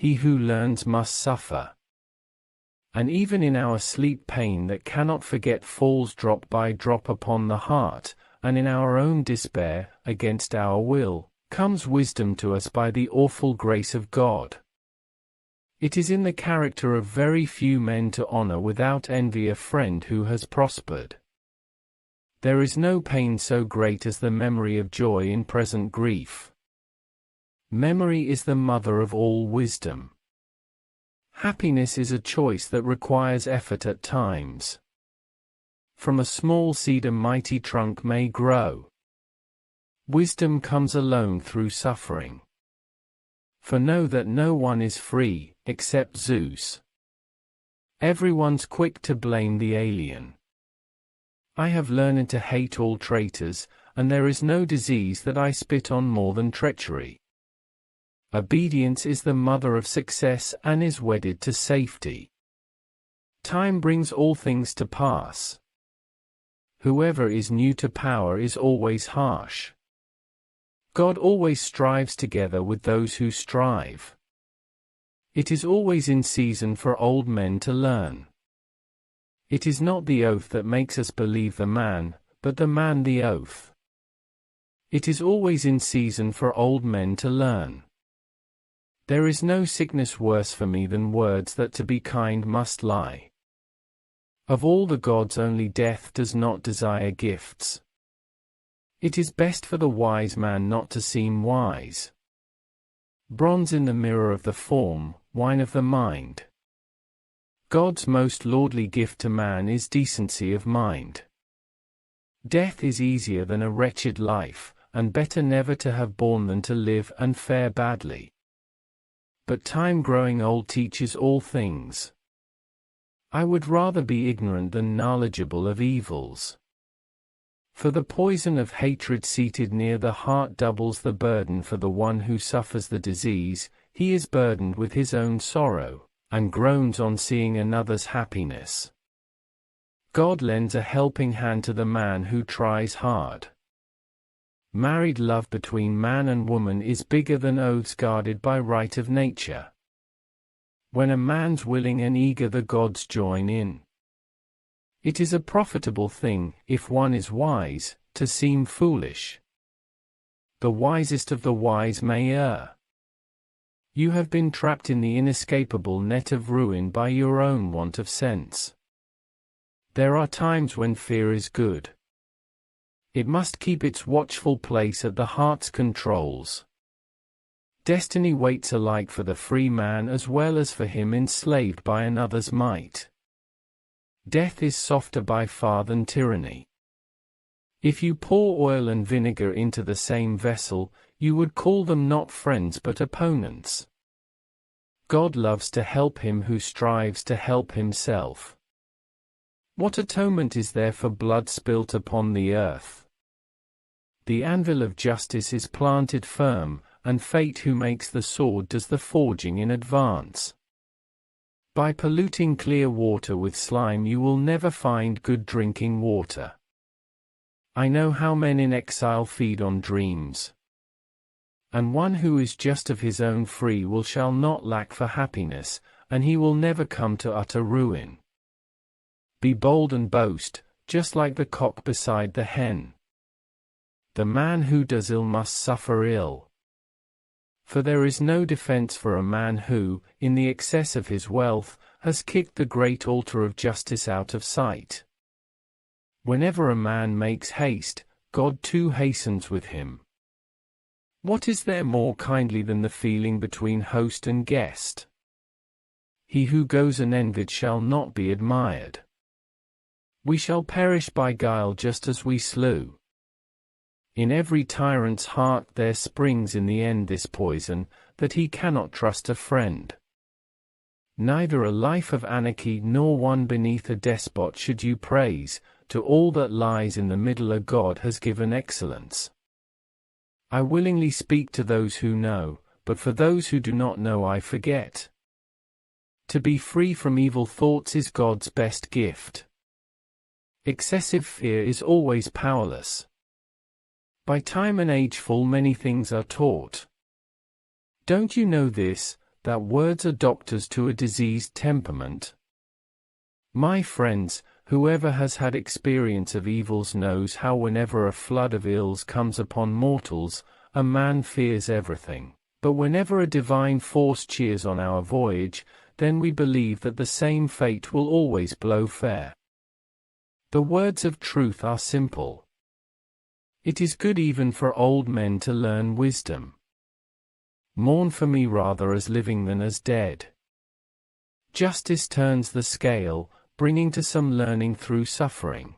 he who learns must suffer. And even in our sleep pain that cannot forget falls drop by drop upon the heart, and in our own despair, against our will, comes wisdom to us by the awful grace of God. It is in the character of very few men to honor without envy a friend who has prospered. There is no pain so great as the memory of joy in present grief. Memory is the mother of all wisdom. Happiness is a choice that requires effort at times. From a small seed a mighty trunk may grow. Wisdom comes alone through suffering. For know that no one is free, except Zeus. Everyone's quick to blame the alien. I have learned to hate all traitors, and there is no disease that I spit on more than treachery. Obedience is the mother of success and is wedded to safety. Time brings all things to pass. Whoever is new to power is always harsh. God always strives together with those who strive. It is always in season for old men to learn. It is not the oath that makes us believe the man, but the man the oath. It is always in season for old men to learn. There is no sickness worse for me than words that to be kind must lie. Of all the gods only death does not desire gifts. It is best for the wise man not to seem wise. Bronze in the mirror of the form, wine of the mind. God's most lordly gift to man is decency of mind. Death is easier than a wretched life, and better never to have borne than to live and fare badly. But time growing old teaches all things. I would rather be ignorant than knowledgeable of evils. For the poison of hatred seated near the heart doubles the burden for the one who suffers the disease. He is burdened with his own sorrow, and groans on seeing another's happiness. God lends a helping hand to the man who tries hard. Married love between man and woman is bigger than oaths guarded by right of nature. When a man's willing and eager the gods join in. It is a profitable thing, if one is wise, to seem foolish. The wisest of the wise may err. You have been trapped in the inescapable net of ruin by your own want of sense. There are times when fear is good. It must keep its watchful place at the heart's controls. Destiny waits alike for the free man as well as for him enslaved by another's might. Death is softer by far than tyranny. If you pour oil and vinegar into the same vessel, you would call them not friends but opponents. God loves to help him who strives to help himself. What atonement is there for blood spilt upon the earth? The anvil of justice is planted firm, and fate who makes the sword does the forging in advance. By polluting clear water with slime you will never find good drinking water. I know how men in exile feed on dreams. And one who is just of his own free will shall not lack for happiness, and he will never come to utter ruin. Be bold and boast, just like the cock beside the hen. The man who does ill must suffer ill. For there is no defense for a man who, in the excess of his wealth, has kicked the great altar of justice out of sight. Whenever a man makes haste, God too hastens with him. What is there more kindly than the feeling between host and guest? He who goes unenvied shall not be admired. We shall perish by guile just as we slew. In every tyrant's heart there springs in the end this poison, that he cannot trust a friend. Neither a life of anarchy nor one beneath a despot should you praise. To all that lies in the middle a God has given excellence. I willingly speak to those who know, but for those who do not know I forget. To be free from evil thoughts is God's best gift. Excessive fear is always powerless. By time and age full many things are taught. Don't you know this, that words are doctors to a diseased temperament. My friends, whoever has had experience of evils knows how whenever a flood of ills comes upon mortals, a man fears everything. But whenever a divine force cheers on our voyage, then we believe that the same fate will always blow fair. The words of truth are simple. It is good even for old men to learn wisdom. Mourn for me rather as living than as dead. Justice turns the scale, bringing to some learning through suffering.